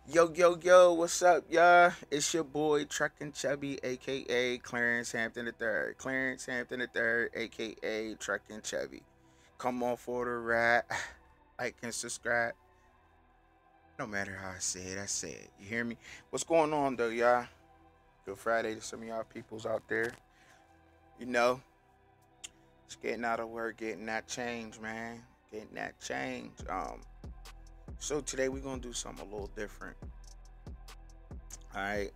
Yo, yo, yo, what's up, y'all? It's your boy Truckin' Chubby, aka Clarence Hampton III. Clarence Hampton III, aka Truckin' Chubby. Come on for the ride. Like and subscribe. No matter how I say it, I say it. You hear me? What's going on though, y'all? Good Friday to some of y'all peoples out there. You know, just getting out of work, getting that change, man. Getting that change. So today we're gonna do something a little different. Alright.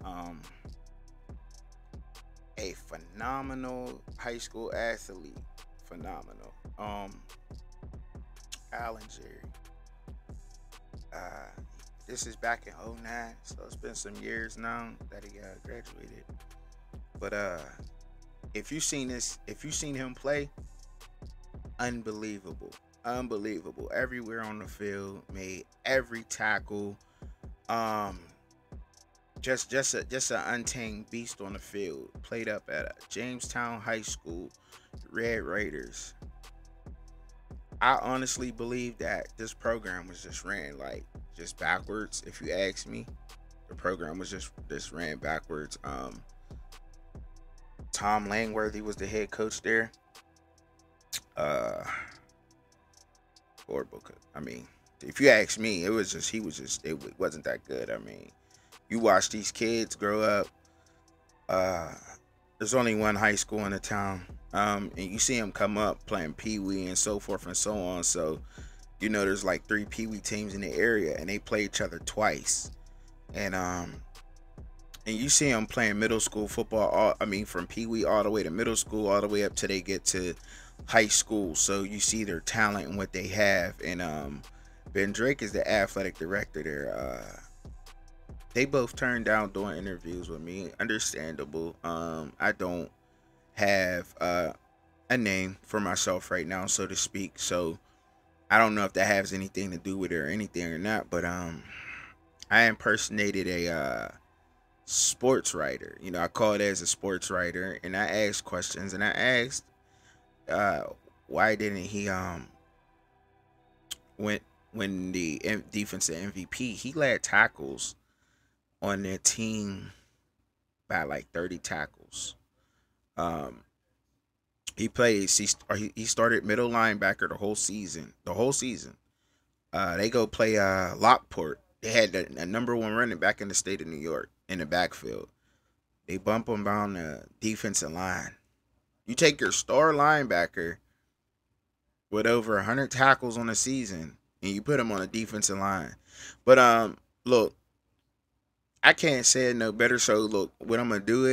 A phenomenal high school athlete. Phenomenal. Alan Jerry. Uh, this is back in '09, so it's been some years now that he graduated. But if you seen him play, unbelievable, unbelievable. Everywhere on the field, made every tackle. Um, just an untamed beast on the field. Played up at Jamestown High School, Red Raiders. I honestly believe that this program was just ran like just backwards. If you ask me, the program was just ran backwards. Tom Langworthy was the head coach there. Uh, horrible. I mean, if you ask me, it was just he was just it wasn't that good. I mean, you watch these kids grow up. Uh, there's only one high school in the town. And you see them come up playing pee wee and so forth and so on. So there's like three Pee Wee teams in the area, and they play each other twice. And you see them playing middle school football. From Pee Wee all the way to middle school, all the way up till they get to high school. So you see their talent and what they have. And Ben Drake is the athletic director there. They both turned down doing interviews with me. Understandable. I don't have a name for myself right now, so to speak. So I don't know if that has anything to do with it or anything or not, but I impersonated a sports writer. I called as a sports writer, and I asked questions, and I asked uh, why didn't he when the defensive MVP, he led tackles on their team by like 30 tackles. Um, he started middle linebacker the whole season. The whole season. They go play Lockport. They had a number one running back in the state of New York in the backfield. They bump him down the defensive line. You take your star linebacker with over 100 tackles on the season, and you put him on a defensive line. But look, I can't say it no better. So look, what we gonna do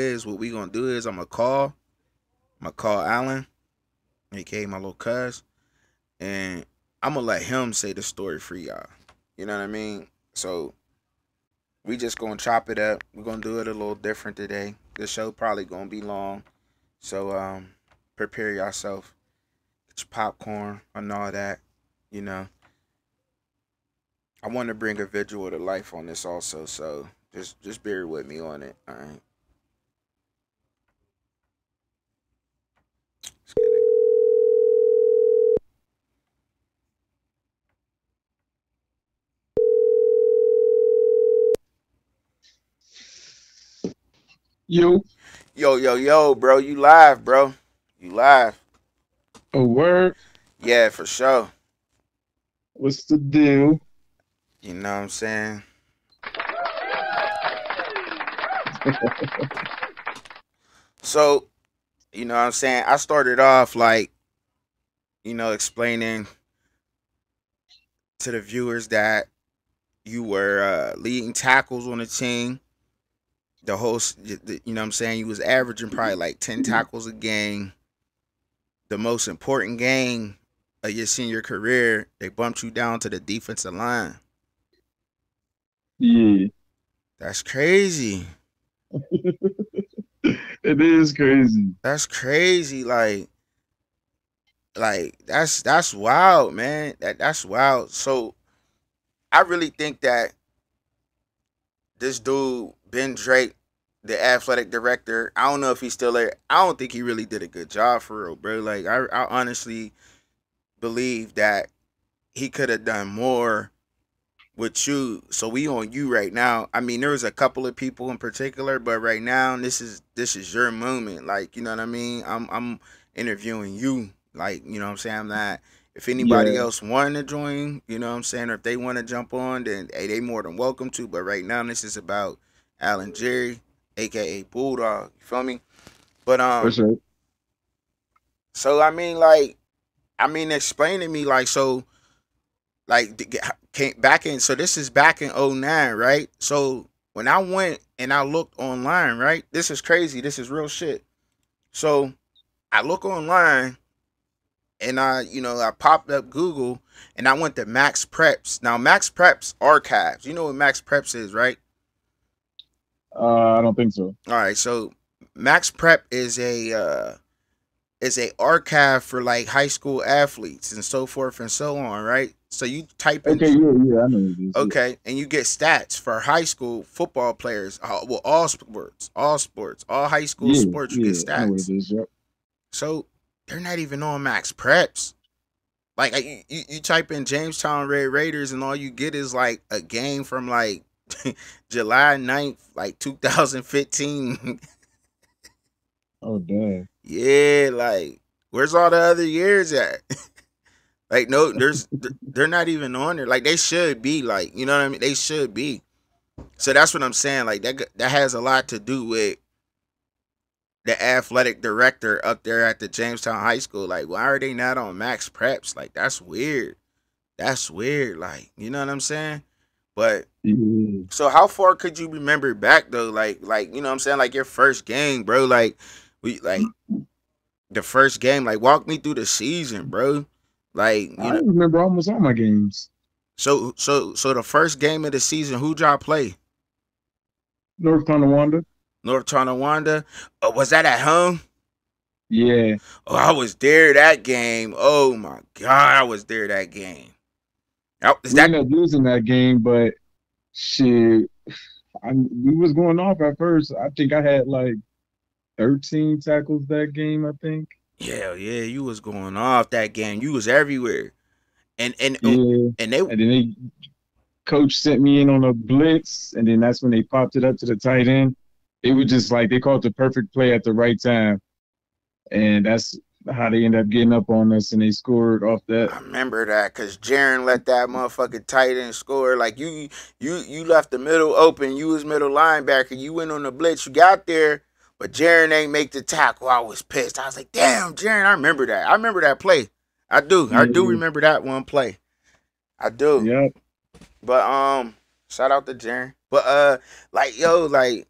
is I'm gonna call Alan, aka my little cuz, and I'm gonna let him say the story for y'all. You know what I mean? So we just gonna chop it up. We're gonna do it a little different today. The show probably gonna be long, so prepare yourself, get your popcorn and all that. You know, I want to bring a visual to life on this also, so just bear with me on it. All right. Let's get it. Yo, Yo, yo, yo, bro, you live, bro. You live. a word. Yeah, for sure. What's the deal? You know what I'm saying? So, you know what I'm saying? I started off like, explaining to the viewers that you were leading tackles on the team. You know what I'm saying? You was averaging probably like 10 tackles a game. The most important game of your senior career, they bumped you down to the defensive line. Yeah, That's crazy. it is crazy. That's crazy. Like that's wild, man. That's wild. So I really think that this dude Ben Drake, the athletic director, I don't know if he's still there. I don't think he really did a good job for real, bro. Like I honestly believe that he could have done more with you. So we on you right now. I mean, there was a couple of people in particular, but right now this is your moment. Like, you know what I mean? I'm interviewing you. Like, you know what I'm saying? I'm not. If anybody Yeah, else wanted to join, you know what I'm saying, or if they want to jump on, then hey, they more than welcome to. But right now, this is about Alan Jerry, aka Bulldog. You feel me? But for sure. so explain to me like so like came back in. So this is back in '09, right? So when I went and I looked online, right? This is crazy. This is real shit. So I look online and I popped up Google and I went to Max Preps. Now Max Preps archives. You know what Max Preps is, right? I don't think so. All right. So Max Prep is a archive for like high school athletes and so forth and so on, right? So you type in Okay, yeah, I know what it is. Yeah, okay, and you get stats for high school football players. Well, all high school yeah, sports. You get yeah, I know what it stats. is. Yep. So they're not even on Max Preps. Like you type in Jamestown Red Raiders, and all you get is like a game from like July 9th, like 2015. Oh, damn. Yeah, like where's all the other years at? Like no, they're not even on there. Like they should be. Like you know what I mean? They should be. So that's what I'm saying. Like that has a lot to do with the athletic director up there at the Jamestown High School. Like, why are they not on Max Preps? Like, that's weird. That's weird. Like, you know what I'm saying? But Yeah. so how far could you remember back though? Like you know what I'm saying? Like your first game, bro. Like we like the first game. Like walk me through the season, bro. Like you I know. remember almost all my games. So the first game of the season, who y'all play? North Tonawanda. North Tonawanda. Was that at home? Yeah, Oh, I was there that game. Oh my god, I was there that game. Is we that? ended up losing that game, but shit, we was going off at first. I think I had like 13 tackles that game. I think. Yeah, yeah. You was going off that game. You was everywhere. And and Yeah, and they. and then coach sent me in on a blitz, and then that's when they popped it up to the tight end. It was just like they called the perfect play at the right time, and that's how they ended up getting up on us, and they scored off that. I remember that because Jaron let that motherfucking tight end score. Like you left the middle open. You was middle linebacker. You went on the blitz. You got there, but Jaron ain't make the tackle. I was pissed. I was like, damn, Jaron. I remember that. I remember that play. I do. I do Yeah, remember that one play. I do. yep. But shout out to Jaren. But like yo, like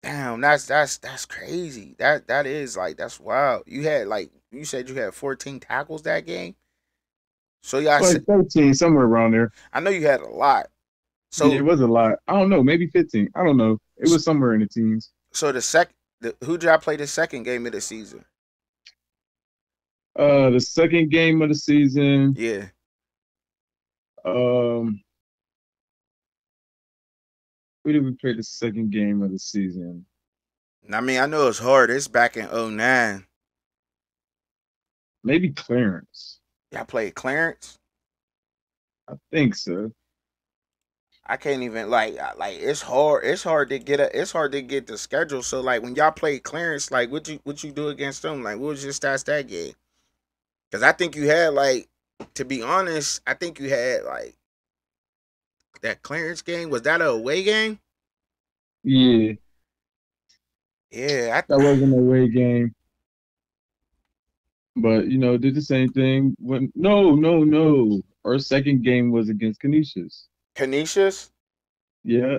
damn, that's crazy. That is like that's wild. You had like you said you had 14 tackles that game. So y'all, Like 13, somewhere around there. I know you had a lot. Yeah, it So was a lot. I don't know, maybe 15. I don't know. It was somewhere in the teens. so who did y'all play the second game of the season? The second game of the season, Yeah, um, who did we play the second game of the season? I mean I know it's hard. It's back in '09. Maybe Clarence. Y'all played Clarence. I think so. I can't even like it's hard. It's hard to get the schedule. So like when y'all play Clarence, like what you do against them? Like what was your stats that game? Because I think you had like, to be honest, I think you had like that Clarence game. Was that a away game? Yeah, Yeah, that wasn't a away game. But did the same thing when no. Our second game was against Canisius. Canisius. Yeah,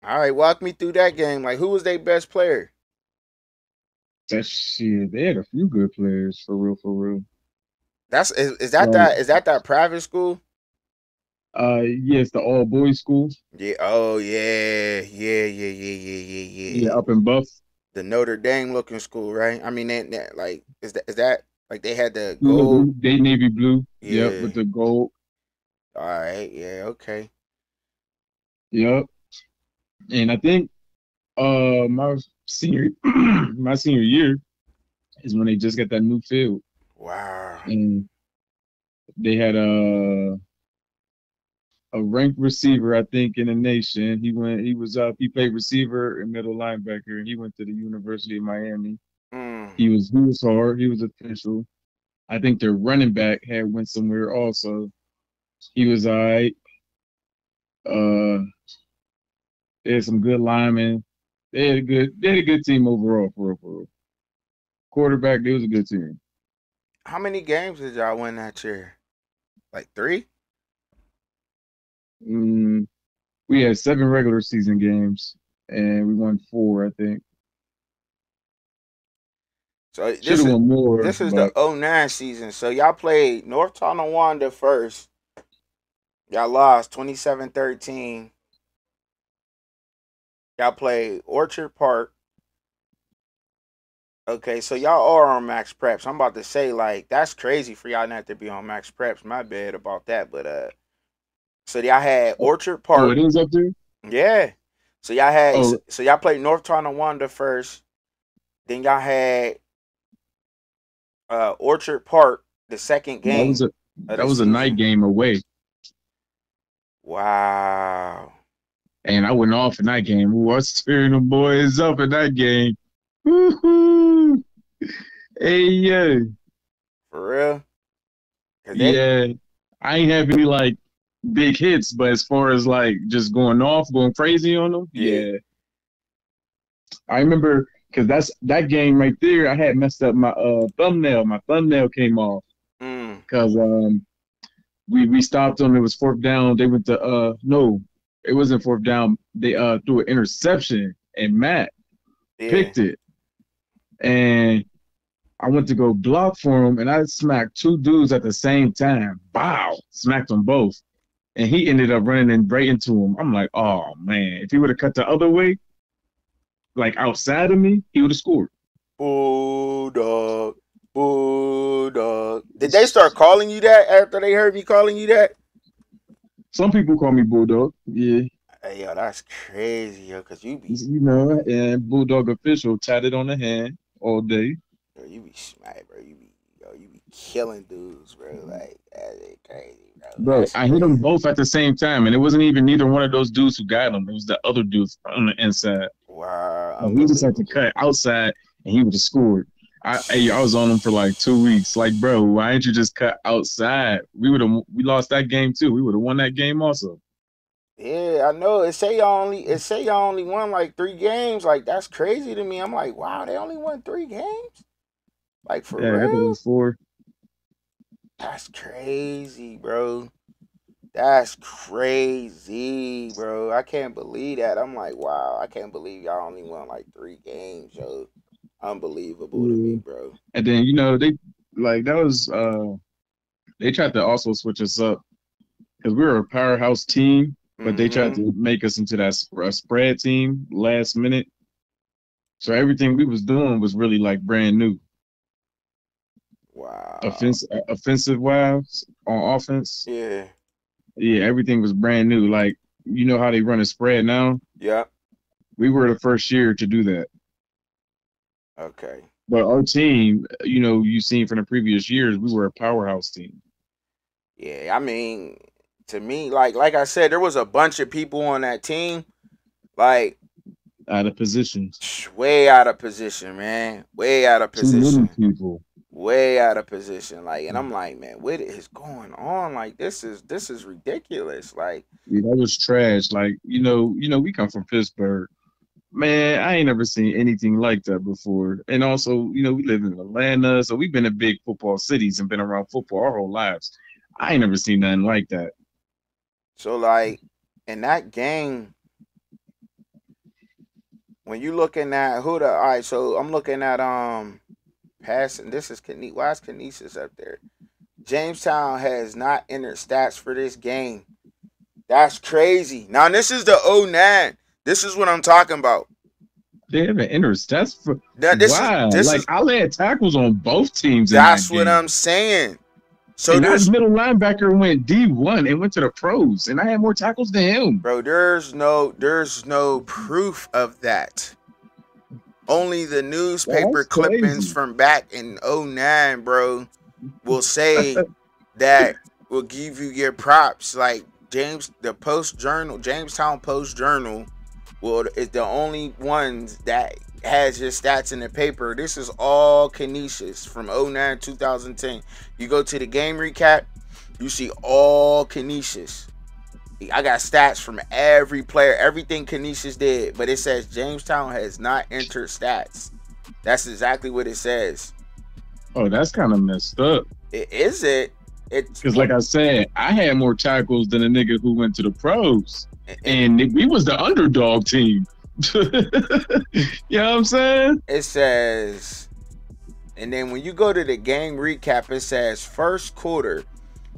All right, walk me through that game. Like who was their best player? that shit. They had a few good players for real, for real. Is that Like, that private school? yeah, it's the all boys school. Yeah. Oh yeah. Yeah. Yeah. Yeah. Yeah. Yeah. Yeah, Yeah. up in Buff. The Notre Dame looking school, right? I mean, like is that like they had the Yeah, gold? they navy blue. Yep, Yeah. with the gold. All right. Yeah. Okay. Yep. And I think my senior my senior year is when they just got that new field, Wow. and they had a ranked receiver, I think, in the nation. He played receiver and middle linebacker, and he went to the University of Miami. Mm. He was hard. He was official. I think their running back had went somewhere also. He was all right. Uh, they had some good linemen. They had a good team overall for real. Quarterback, they was a good team. How many games did y'all win that year? Like 3? Mm, we had 7 regular season games, and we won 4, I think. So Should have won more, this is the but '09 season. So y'all played North Tonawanda first. Y'all lost 27-13. Y'all played Orchard Park. Okay, so y'all are on max preps. I'm about to say, like, that's crazy for y'all not to be on max preps. My bad about that. But so y'all had oh, Orchard oh, Park. it is up there. Yeah. So y'all had Oh, so y'all played North Tonawanda first. Then y'all had Orchard Park the second that was game a of that the was a night season. game away, Wow. and I went off in that game. Ooh, I was tearing them boys up in that game. Woo-hoo. Hey, yeah, For real? Cause they yeah. I ain't have any like big hits, but as far as like just going off, going crazy on them, yeah. yeah. I remember because that game right there. I had messed up my thumbnail. My thumbnail came off Mm, because we stopped them. It was fourth down. They went to no, it wasn't fourth down. They threw an interception and Matt yeah. picked it, and I went to go block for him, and I smacked 2 dudes at the same time. Wow, smacked them both, and he ended up running in right into him. I'm like, oh man, if he would have cut the other way, like outside of me, he would have scored. Bulldog. Bulldog. Did they start calling you that after they heard me calling you that? Some people call me Bulldog. Yeah, Hey, yo, that's crazy, yo, cause you be, you know, and Bulldog official tatted on the hand all day. yo, you be smack, bro. You be killing dudes, bro. Like, that is crazy, bro. Bro, That's I hit them crazy. both at the same time, and it wasn't even neither one of those dudes who got him. It was the other dudes on the inside. Wow, Like, he just had to unbelievable. cut outside, and he would have scored. I was on him for like 2 weeks. Like, bro, why didn't you just cut outside? We lost that game too. We would have won that game also. Yeah, I know. It say y'all only won like 3 games. Like, that's crazy to me. I'm like, wow, they only won 3 games? Like, for Yeah, I think it real? was 4. That's crazy, bro. That's crazy, bro. I can't believe that. I'm like, wow, I can't believe y'all only won like 3 games, yo. Unbelievable to me, Yeah. bro. And then they like that was they tried to also switch us up because we were a powerhouse team, but they tried Mm-hmm. to make us into that spread team last minute. So everything we was doing was really like brand new. Wow. Offensive wise on offense, Yeah. yeah, everything was brand new. Like you know how they run a spread now. Yep. We were the first year to do that. Okay. But our team, you've seen from the previous years, we were a powerhouse team Yeah, I mean, to me, like I said, there was a bunch of people on that team, like out of positions. way out of position, man. Way out of Too many position. people. Way out of position. Like, and I'm like, man, what is going on? Like, this is ridiculous. Like, Yeah, that was trash. Like, we come from Pittsburgh. Man, I ain't never seen anything like that before. And also, we live in Atlanta, so we've been in big football cities and been around football our whole lives. I ain't never seen nothing like that. so like in that game, when you looking at who the all right, so I'm looking at passing. This is why is Kinesis up there? Jamestown has not entered stats for this game. That's crazy. Now this is the '09. This is what I'm talking about. They haven't entered stats for That this is wow. this Like is I had tackles on both teams in that that's what game. I'm saying. So And that there's middle linebacker went D1 and went to the pros, and I had more tackles than him. bro, there's no proof of that. Only the newspaper That's clippings crazy. from back in '09, bro, will say that will give you your props. Like the Post Journal, Jamestown Post Journal, well, is the only ones that has his stats in the paper. This is all Canisius from 09 2010. You go to the game recap, you see all Canisius. I got stats from every player, everything Canisius did, but it says Jamestown has not entered stats. That's exactly what it says. Oh, that's kind of messed up. Is it? It's Because, like I said, I had more tackles than a nigga who went to the pros, it, and we was the underdog team. You know what I'm saying? it says, and then when you go to the game recap, it says first quarter,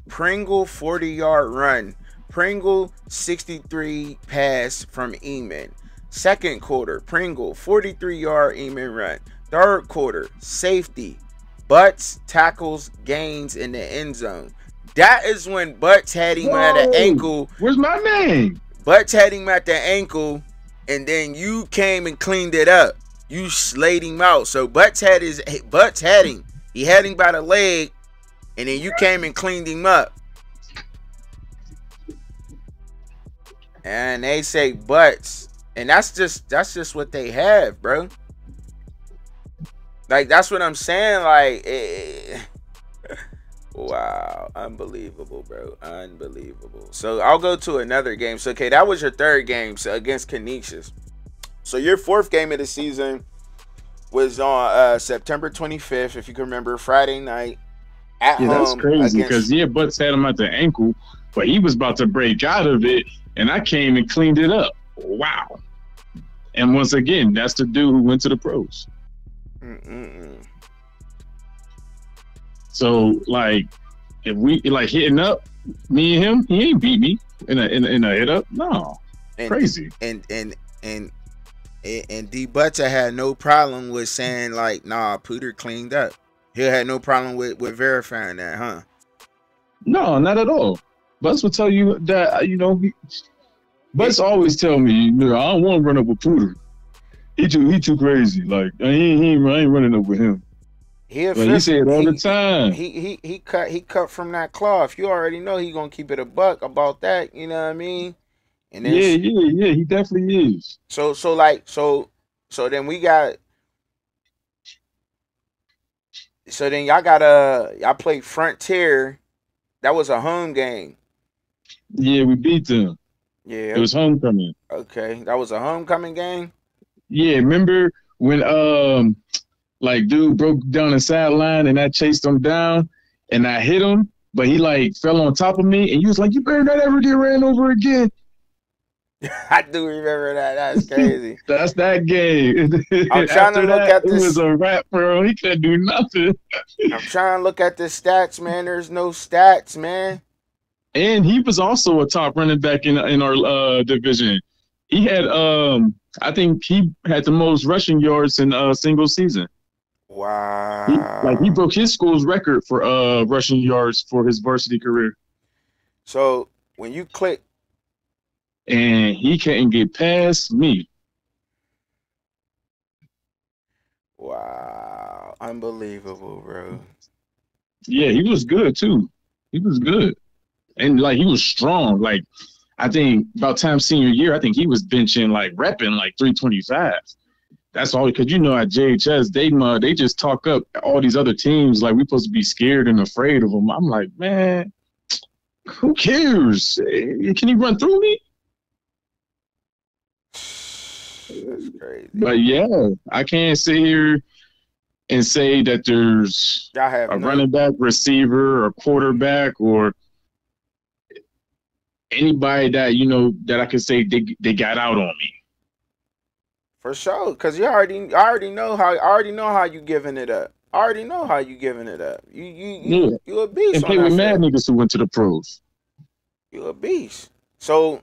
Pringle 40-yard run, Pringle 63 pass from Eamon. Second quarter, Pringle 43-yard Eamon run. Third quarter, safety, Butts tackles gains in the end zone. That is when Butts had him at the ankle. Where's my name? Butts had him at the ankle, and then you came and cleaned it up. You slayed him out. So Butts had him. He had him by the leg, and then you came and cleaned him up. And they say Butts, and that's just what they have, bro. Like, that's what I'm saying. Like, wow, unbelievable, bro, unbelievable. So I'll go to another game. So okay, that was your third game, so against Canisius. So your fourth game of the season was on September 25th, if you can remember, Friday night at home. Yeah, that's crazy because Butts had him at the ankle, but he was about to break out of it, and I came and cleaned it up. Wow. And once again, that's the dude who went to the pros. So, like, if we like hitting up me and him, he ain't beat me in a hit up. No, crazy. And D Butcher had no problem with saying like, nah, Pooter cleaned up. He had no problem with verifying that, huh? No, not at all. Butts will tell you that, Butts always tell me, I don't want to run up with Pooter. He too crazy. Like, I ain't running up with him. He say it all the time. He cut from that cloth. You already know he gonna keep it a buck about that. You know what I mean? And then yeah. He definitely is. So then we got. So then y'all played Frontier. That was a home game. Yeah, we beat them. Yeah, it was homecoming. Okay, that was a homecoming game. Yeah, remember when like dude broke down the sideline and I chased him down and I hit him, but he like fell on top of me and you was like, you better not ever get ran over again. I do remember that. That's crazy. That's that game. I'm trying to look at this. It was a wrap, bro. He couldn't do nothing. I'm trying to look at the stats, man. There's no stats, man. And he was also a top running back in our division. He had I think he had the most rushing yards in a single season. Wow. He broke his school's record for rushing yards for his varsity career. So when you click, and he couldn't get past me. Wow. Unbelievable, bro. Yeah, he was good too. He was good. And like he was strong. Like I think about time senior year, I think he was benching like repping like 325. That's all because at JHS they just talk up all these other teams like we're supposed to be scared and afraid of them. I'm like, man, who cares? Can he run through me? That's crazy. But yeah, I can't sit here and say that there's a running back, receiver, or quarterback, or anybody that that I can say they got out on me. For sure, because I already know how you giving it up. I already know how you giving it up. You a beast. And play with mad niggas who went to the pros. You a beast. So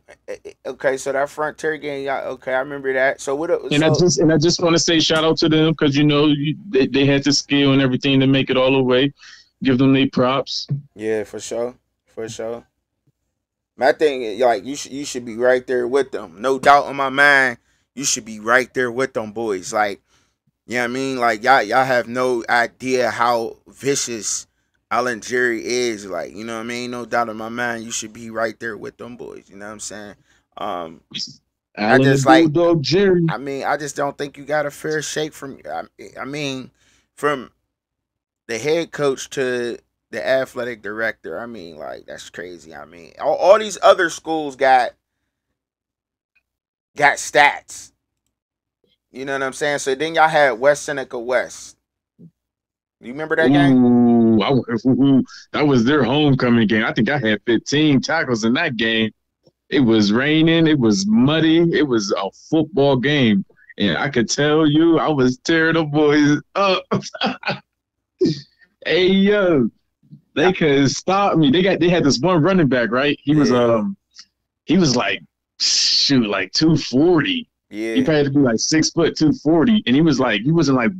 okay, so that Frontier game, okay, I remember that. So what? And I just want to say shout out to them because they had the skill and everything to make it all the way. Give them their props. Yeah, for sure. My thing is like you should be right there with them. No doubt in my mind, you should be right there with them boys. Like, you know what I mean? Like y'all have no idea how vicious Allen Jerry is like, you know what I mean? No doubt in my mind, you should be right there with them boys. You know what I'm saying? Um, I Allen the just like, Bulldog Jerry. I mean, I just don't think you got a fair shake from. I mean, from the head coach to the athletic director. I mean, like that's crazy. I mean, all these other schools got stats. You know what I'm saying? So then y'all had West Seneca West. You remember that game? Ooh, that was their homecoming game. I think I had 15 tackles in that game. It was raining. It was muddy. It was a football game. And I could tell you, I was tearing the boys up. Hey, yo, Yeah. they couldn't stop me. They had this one running back, right? Yeah. He was like, shoot, like 240. He Yeah. probably had to be like 6 foot 240. And he wasn't like,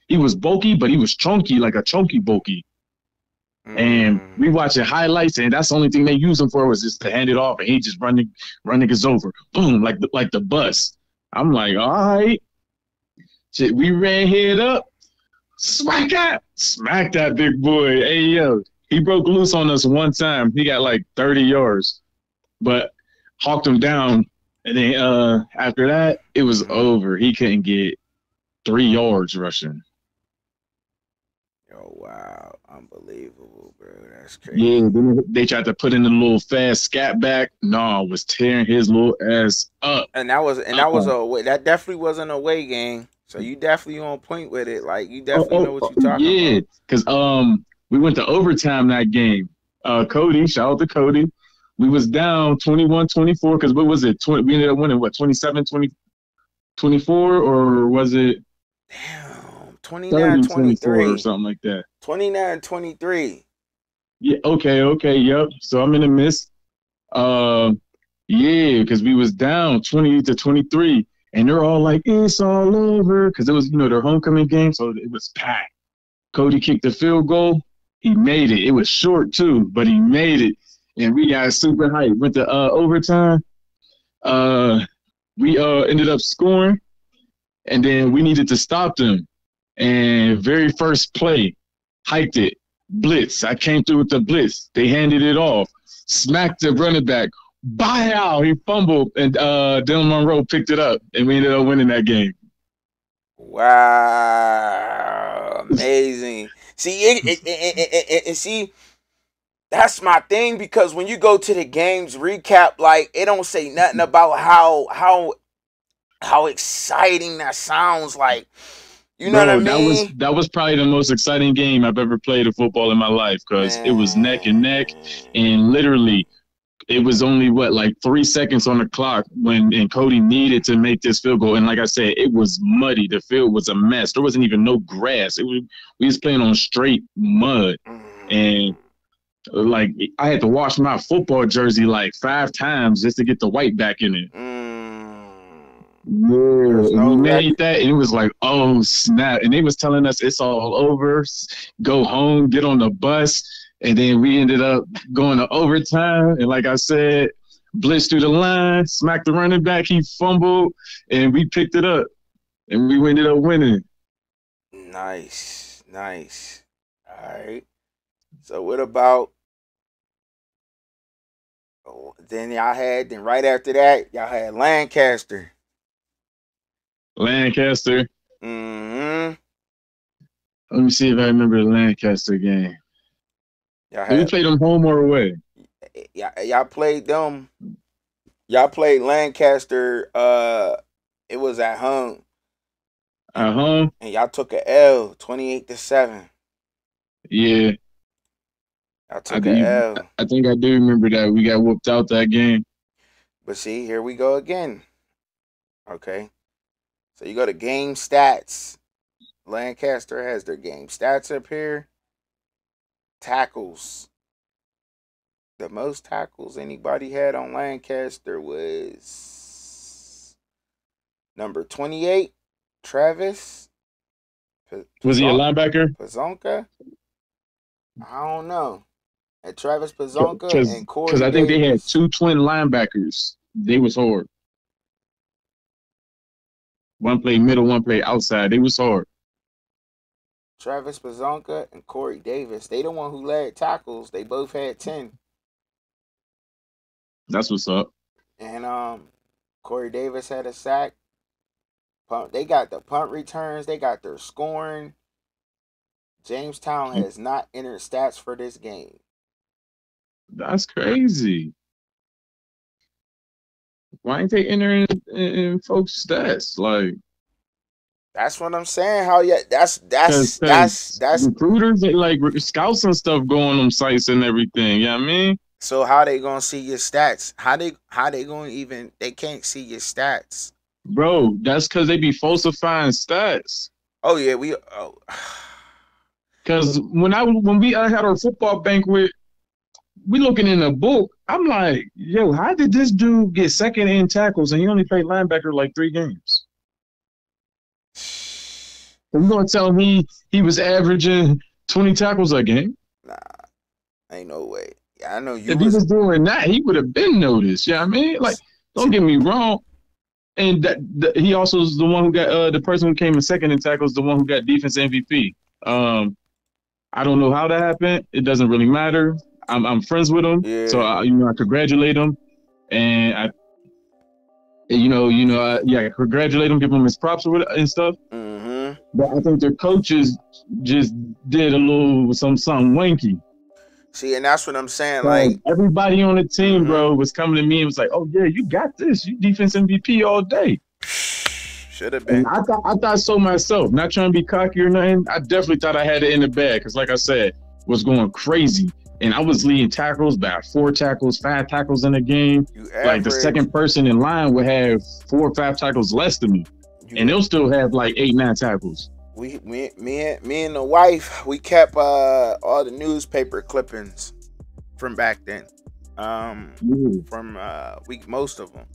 he was bulky, but he was chunky, like a chunky bulky. And we Mm. watching highlights, and that's the only thing they use him for was just to hand it off, and he just run niggas over, boom, like the bus. I'm like, all right, shit. We ran head up, smack that big boy. Hey yo, he broke loose on us one time. He got like 30 yards, but hawked him down, and then after that, it was Mm-hmm. over. He couldn't get 3 yards rushing. Oh wow, unbelievable, bro. That's Yeah, crazy. then they tried to put in a little fast scat back. No, was tearing his little ass up. And that was that definitely wasn't a away game. So you definitely on point with it. Like you definitely know what you're talking Yeah, about. because we went to overtime that game. Cody, shout out to Cody. We was down 21-24 because what was it? We ended up winning what 27-24 or was it Damn, 29 30-24 or 23. something like that? 29-23. Yeah, okay, yep. So I'm in the midst. Um, yeah, because we was down 20-23, and they're all like, "It's all over," because it was their homecoming game, so it was packed. Cody kicked the field goal. He made it. It was short too, but he made it, and we got super hyped. Went to overtime. Uh, we ended up scoring, and then we needed to stop them. And very first play, hiked it, blitz. I came through with the blitz. They handed it off, smacked the running back. Bow! He fumbled, and Dylan Monroe picked it up, and we ended up winning that game. Wow, amazing. See, see, that's my thing because when you go to the games recap, like it don't say nothing about how exciting that sounds. Like, you know what I Bro, that was mean, that was probably the most exciting game I've ever played of football in my life because it was neck and neck, man. and literally it was only what like 3 seconds on the clock when and Cody needed to make this field goal. And like I said, it was muddy. The field was a mess. There wasn't even no grass. We was playing on straight mud, and Mm, like I had to wash my football jersey like 5 times just to get the white back in it. mm. Yeah, There's and no we rec. made that, and it was like, oh snap! And they was telling us it's all over, go home, get on the bus, and then we ended up going to overtime. And like I said, blitzed through the line, smacked the running back, he fumbled, and we picked it up, and we ended up winning. Nice, nice. All right. So what about then right after that y'all had Lancaster. Lancaster. Mm-hmm. Let me see if I remember the Lancaster game. Y'all Did we had play them home or away? y'all played them. Y'all played Lancaster. It was at home, and At home? y'all took a L, 28-7. Yeah, Y'all I took a do. L. I think I do remember that we got whooped out that game. But see, here we go again. Okay, so you go to game stats. Lancaster has their game stats up here. Tackles. The most tackles anybody had on Lancaster was number 28, Travis Was he a linebacker? Pazonka. I don't know. And Travis Pazonka Because and Corey I think they had Davis. two twin linebackers. They was hard. One played middle, one played outside. They was hard. Travis Bazonka and Corey Davis. They the one who led tackles. They both had 10. That's what's up. And Corey Davis had a sack. They got the punt returns. They got their scoring. Jamestown has not entered stats for this game. That's crazy. Why ain't they entering in folks' stats? Like, That's what I'm saying. How yeah? cause That's. recruiters they like scouts and stuff go on them sites and everything. You know what I mean? So how they gonna see your stats? How they gonna even? They can't see your stats. Bro, that's because they be falsifying stats. Oh yeah, we. Oh. Cause when we had our football banquet, we looking in a book. I'm like, yo, how did this dude get second in tackles and he only played linebacker like 3 games? So you gonna tell me he was averaging 20 tackles a game? Nah, ain't no way. I know you If he was doing that, he would have been noticed. Yeah, you know I mean, like, don't get me wrong. And he also is the one who got the person who came in second in tackles, the one who got defense MVP. I don't know how that happened. It doesn't really matter. I'm friends with him, Yeah. so I congratulate him, and I congratulate him, give him his props and stuff. Mm-hmm. But I think the coaches just did a little something wanky. See, and that's what I'm saying. So like everybody on the team, bro, was coming to me and was like, "Oh yeah, you got this. You defense MVP all day." Should have been. And I thought so myself. Not trying to be cocky or nothing. I definitely thought I had it in the bag because, like I said, was going crazy. And I was leading tackles by 4 tackles, 5 tackles in a game. Like the second person in line would have 4 or 5 tackles less than me, and they'll still have like 8, 9 tackles. Me and the wife, we kept all the newspaper clippings from back then. Most of them.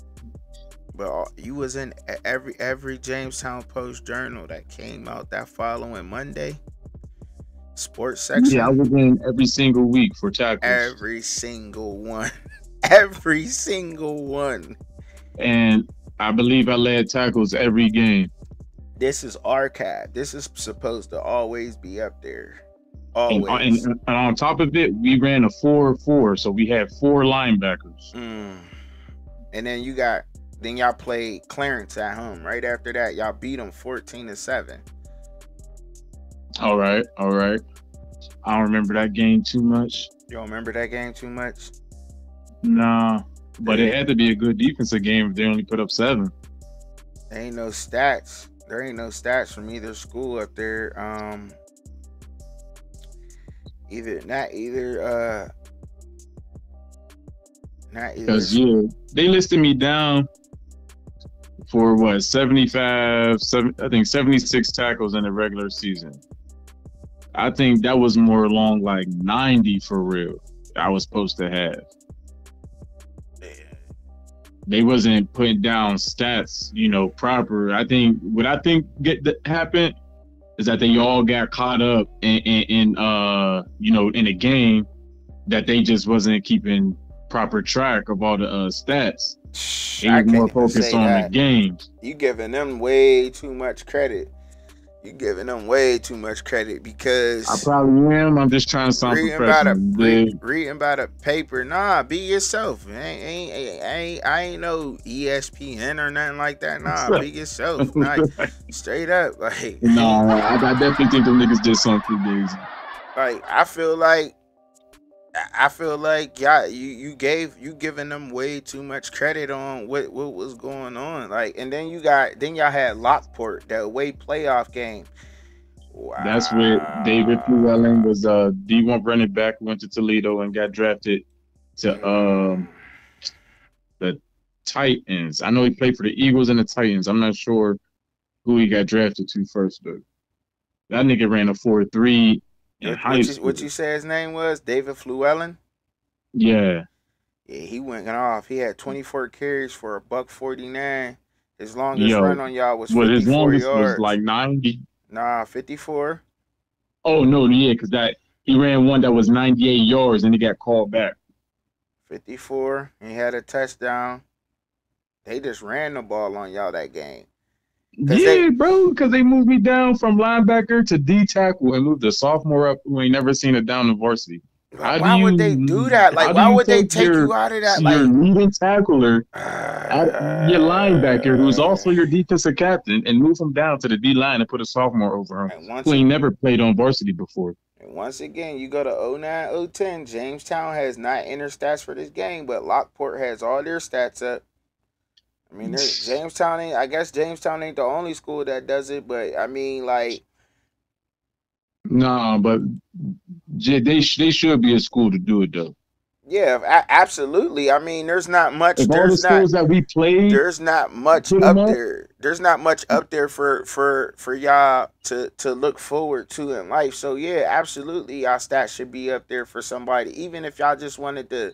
But you was in every Jamestown Post Journal that came out that following Monday. Sports section. Yeah, I was in every single week for tackles. Every single one. Every single one. And I believe I led tackles every game. This is archived. This is supposed to always be up there. Always. And on top of it, we ran a 4-4, so we had 4 linebackers. And then y'all played Clarence at home. Right after that, y'all beat them 14-7. All right. I don't remember that game too much. You don't remember that game too much? Nah, but it had to be a good defensive game if they only put up 7. There ain't no stats. There ain't no stats from either school up there. Because they listed me down for what 76 tackles in the regular season. I think that was more along like 90 for real. I was supposed to have. They wasn't putting down stats, proper. I think what happened is that they all got caught up in a game that they just wasn't keeping proper track of all the stats. They were more focused on the games. You giving them way too much credit. Because I probably am. I'm just trying to sound professional. Reading about a paper. Nah, be yourself. I ain't no ESPN or nothing like that. Nah, be yourself. Nah, straight up. Like, I definitely think them niggas did something crazy. Like, I feel like you giving them way too much credit on what was going on. Like, and then y'all had Lockport, that away playoff game. Wow. That's where David Llewellyn was D1 running back, went to Toledo and got drafted to the Titans. I know he played for the Eagles and the Titans. I'm not sure who he got drafted to first, but that nigga ran a 4.3. What you say his name was? David Llewellyn? Yeah. Yeah, he went off. He had 24 carries for $149. His longest run on y'all was 54 his longest yards. Was like 90. Nah, 54. Oh no, yeah, because he ran one that was 98 yards and he got called back. 54. He had a touchdown. They just ran the ball on y'all that game. Cause they Yeah, bro, because they moved me down from linebacker to D tackle and moved the sophomore up who ain't never seen it down in varsity. why would they do that? Like How do why you would they take take you out of that? your Like leading tackler your linebacker who's uh, also your defensive captain and move him down to the D line and put a sophomore over him and once who it ain't never played on varsity before? and once again, you go to 09, 010. Jamestown has not entered stats for this game, but Lockport has all their stats up. I mean, Jamestown ain't. I guess Jamestown ain't the only school that does it, but I mean, like, Nah, but they should be a school to do it though. yeah, absolutely. I mean, there's not much. If all the schools that we played There's not much put them up up, there. There's not much up there for y'all to look forward to in life. So yeah, absolutely, y'all stats should be up there for somebody. Even if y'all just wanted to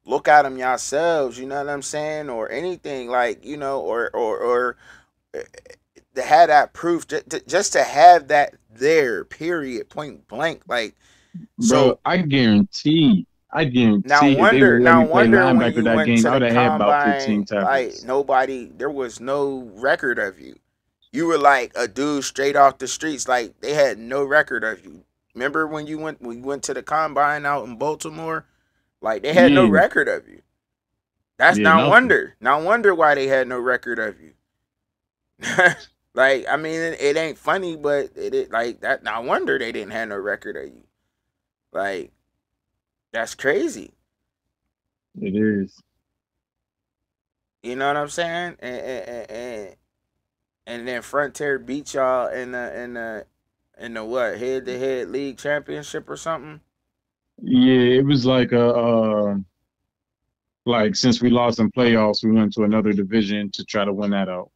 look at them yourselves, you know what I'm saying, or anything like or to have that proof, just to have that there. Period. Point blank. Like bro, so. I guarantee if they would let me Now play wonder when linebacker you that went game, to I the would have had about 15 combine, like tackles. nobody, there was no record of you. You were like a dude straight off the streets. Like they had no record of you. Remember when you went to the combine out in Baltimore? Like they had no Yeah, record of you. That's yeah, not nothing. wonder. Not wonder why they had no record of you. Like I mean, it ain't funny, but it like that. Not wonder they didn't have no record of you. Like that's crazy. It is. You know what I'm saying? And then Frontier beat y'all in the what head to head league championship or something. Yeah, it was like since we lost in playoffs, we went to another division to try to win that out,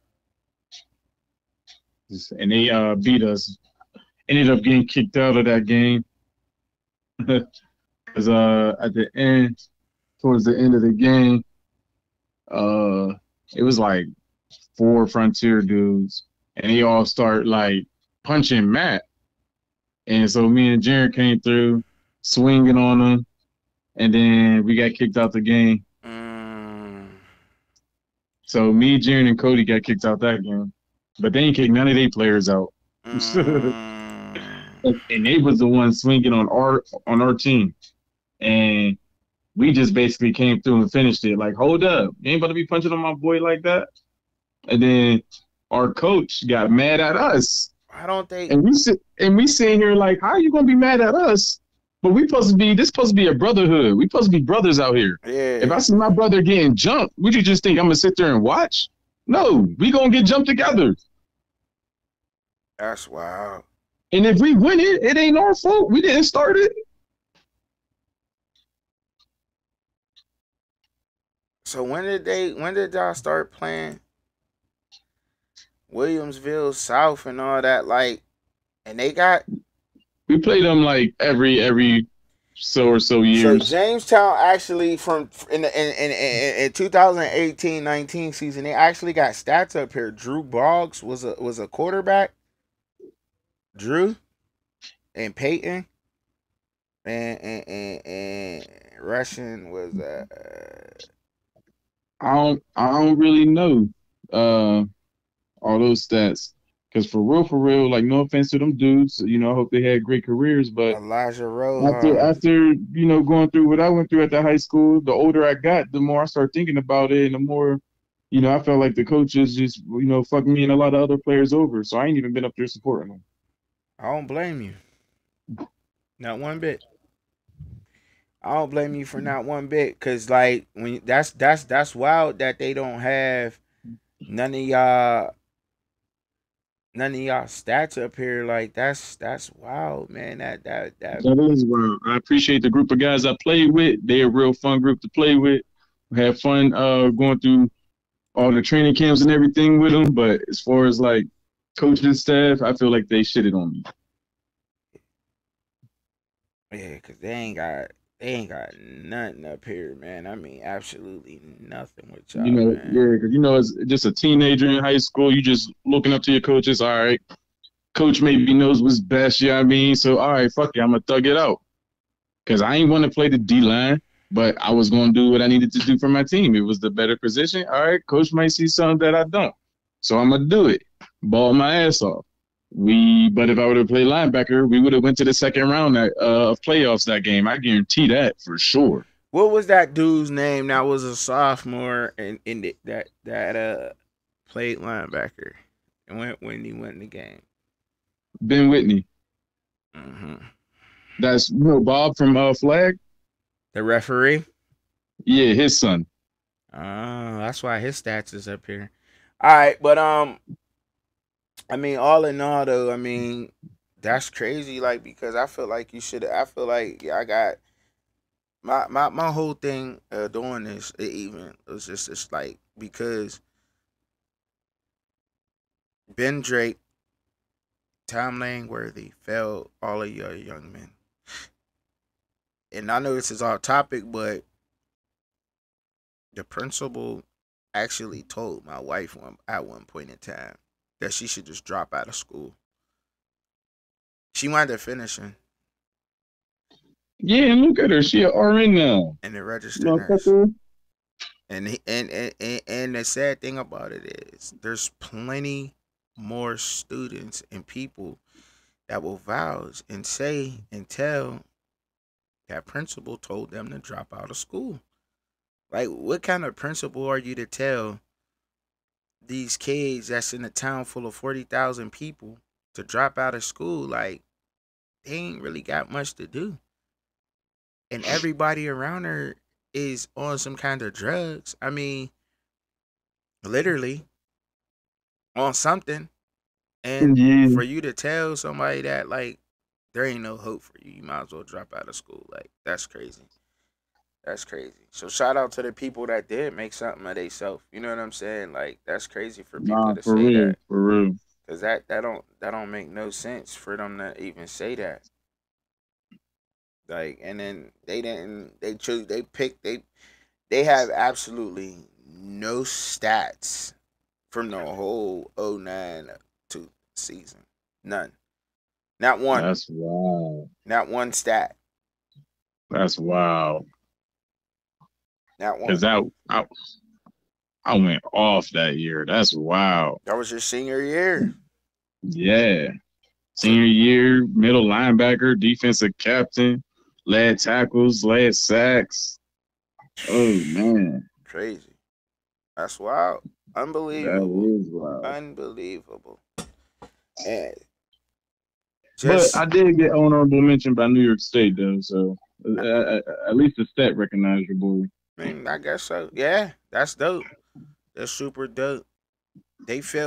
and they beat us. Ended up getting kicked out of that game because at the end, towards the end of the game, uh, it was like four Frontier dudes, and they all start like punching Matt, and so me and Jared came through, swinging on them, and then we got kicked out the game. Mm, So me, Jared, and Cody got kicked out that game, but they ain't kicked none of their players out. mm. And they was the ones swinging on our team, and we just basically came through and finished it. Like, hold up, you ain't about to be punching on my boy like that. And then our coach got mad at us, Why don't they? and we sitting here like, how are you gonna be mad at us? But we supposed to be this supposed to be a brotherhood. We supposed to be brothers out here. If I Yeah, see my brother getting jumped, would you just think I'm gonna sit there and watch? No, we gonna get jumped together. that's wild. And if we win it, it ain't our fault. We didn't start it. So when did y'all start playing Williamsville South and all that? Like, and they got We play them like every so or so so years. Jamestown actually from in 2018-19 season they actually got stats up here. Drew Boggs was a quarterback. Drew and Peyton and Russian was I don't really know uh all those stats. Cause for real, like no offense to them dudes, I hope they had great careers, but Elijah after Rojas. after going through what I went through at the high school, the older I got, the more I started thinking about it, and the more, I felt like the coaches just fucking me and a lot of other players over. So I ain't even been up there supporting them. I don't blame you, not one bit. I don't blame you for not one bit, cause like when that's wild that they don't have none of y'all none of y'all stats up here. Like that's wild, man. That That is wild. I appreciate the group of guys I played with. They're a real fun group to play with. We had fun going through all the training camps and everything with them. But as far as like coaching staff, I feel like they shitted on me. yeah, cause they ain't got nothing up here, man. I mean, absolutely nothing with y'all, man. Yeah, because as just a teenager in high school, you just looking up to your coaches. All right, coach maybe knows what's best. You know what I mean? So all right, fuck it, I'm gonna thug it out because I ain't want to play the D line, but I was gonna do what I needed to do for my team. It was the better position. All right, coach might see something that I don't, so I'm gonna do it. balled my ass off. But if I would have played linebacker, we would have went to the second round of playoffs that game. I guarantee that for sure. What was that dude's name that was a sophomore and that played linebacker and went when he won the game? Ben Whitney. Mm-hmm. That's Bob from Flag. The referee. Yeah, his son. That's why his stats is up here. All right, but I mean, all in all, though, I mean, that's crazy. Like because I feel like you should. I feel like I got my whole thing doing this. It even it was just it's like because Ben Drake, Tom Langworthy failed all of your young men, and I know this is off topic, but the principal actually told my wife at one point in time that she should just drop out of school. She wanted to finishing Yeah, and look at her. She an RN now. and a registered nurse. Motherfucker. And the sad thing about it is there's plenty more students and people that will vouch and say and tell that principal told them to drop out of school. Like what kind of principal are you to tell these kids that's in a town full of 40,000 people to drop out of school? Like they ain't really got much to do. And everybody around her is on some kind of drugs. I mean, literally on something. And Yeah. for you to tell somebody that like there ain't no hope for you, you might as well drop out of school. Like that's crazy. That's crazy. So shout out to the people that did make something of themselves. You know what I'm saying? Like that's crazy for people Nah, to for say real, that. for real. Cause that don't make no sense for them to even say that. Like and then they didn't they choose they picked they have absolutely no stats from the whole '09 to season. None. Not one. That's wild. Not one stat. That's wild. Not Cause one. I went off that year. That's wild. That was your senior year. Yeah. So Senior year, middle linebacker, defensive captain, led tackles, led sacks. Oh man, crazy. That's wild. that Unbelievable. is wild. Unbelievable. And But just I did get honorable mention by New York State though, so at least the stat recognized your boy. I mean, I guess so. Yeah, that's dope. That's super dope.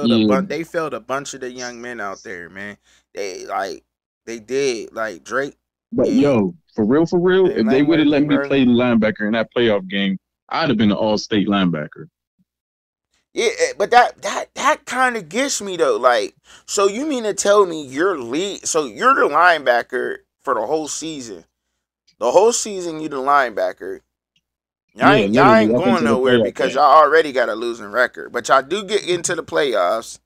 Yeah, They failed a bunch of the young men out there, man. They like they did like Drake but and yo, for real, if they would have let Langworthy, me bro. play linebacker in that playoff game, I'd have been an all-state linebacker. Yeah, but that kind of gets me though. Like, so you mean to tell me you're lead? So you're the linebacker for the whole season. The whole season you the linebacker. Yeah, Y'all literally ain't up going into the nowhere playoff because game. y'all already got a losing record. But y'all do get into the playoffs.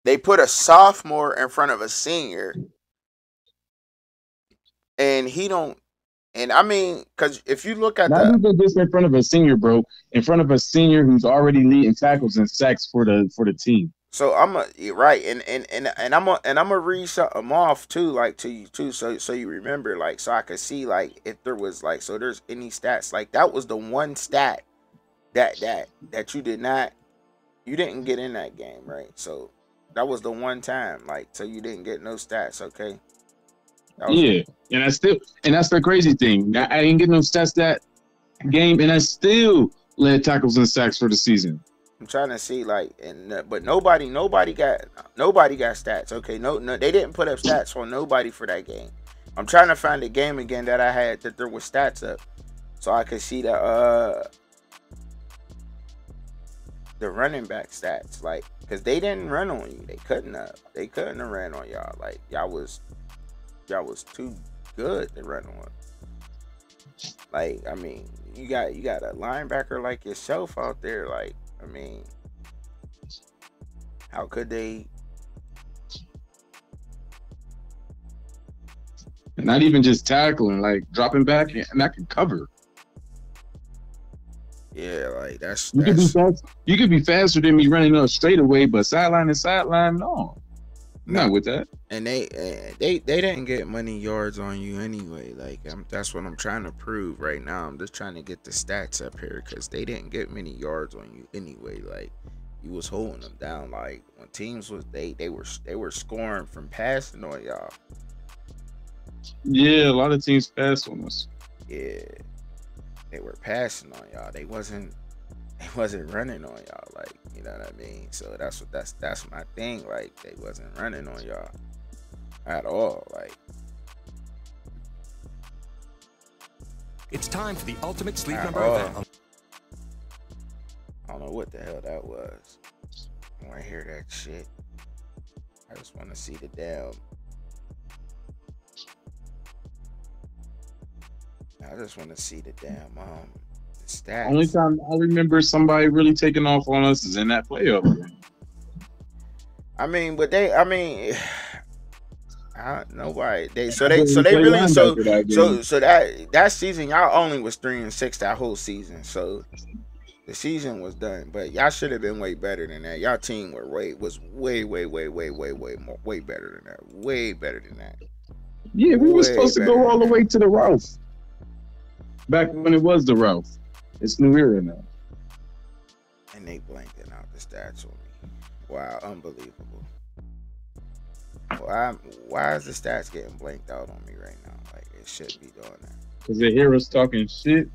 They put a sophomore in front of a senior, and he don't. And I mean, because if you look at Not the even just in front of a senior, bro. In front of a senior who's already leading tackles and sacks for the team. so I'm a right, and I'm a read something off too, like to you too, so you remember, like, so I could see like if there was like so there's any stats like that was the one stat that you didn't get in that game, right? So that was the one time, like, so you didn't get no stats, okay? That was the Yeah, and that's the crazy thing. I didn't get no stats that game, and I still led tackles and sacks for the season. I'm trying to see like, and but nobody got stats. Okay, no, they didn't put up stats on nobody for that game. I'm trying to find the game again that I had that there was stats up, so I could see the running back stats, like, because they didn't run on you. They couldn't have. They couldn't have ran on y'all. Like y'all was too good to run on. Like I mean, you got a linebacker like yourself out there. Like I mean, how could they? And not even just tackling, like dropping back, and I can cover. Yeah, like You could be that's fast. You could be faster than me running up straight away, but sideline to sideline, no, I'm not. not with that. And they didn't get money yards on you anyway. Like that's what I'm trying to prove right now. I'm just trying to get the stats up here because they didn't get many yards on you anyway. Like you was holding them down. Like when teams was they were scoring from passing on y'all. Yeah, a lot of teams pass on us. Yeah, they were passing on y'all. They wasn't running on y'all. Like you know what I mean. So that's my thing. Like they wasn't running on y'all at all. Like It's time for the ultimate sleep at number all. event. I don't know what the hell that was. When I hear that shit, I just want to see the damn. I just want to see the damn the Only stats. time I remember somebody really taking off on us is in that playoff game. I mean, but they. I mean, nobody. They so they But so we they play really so linebacker that game. so so that season y'all only was 3-6 that whole season. So the season was done, but y'all should have been way better than that. Y'all team was way better than that. Way better than that. Yeah, we were Way supposed to better go than all the way that. to the Ralph back when it was the Ralph. It's New Era now. And they blanking out the stats on me. Wow, unbelievable. Why why is the stats getting blanked out on me right now? Like it should be doing that. Because they hear us talking shit.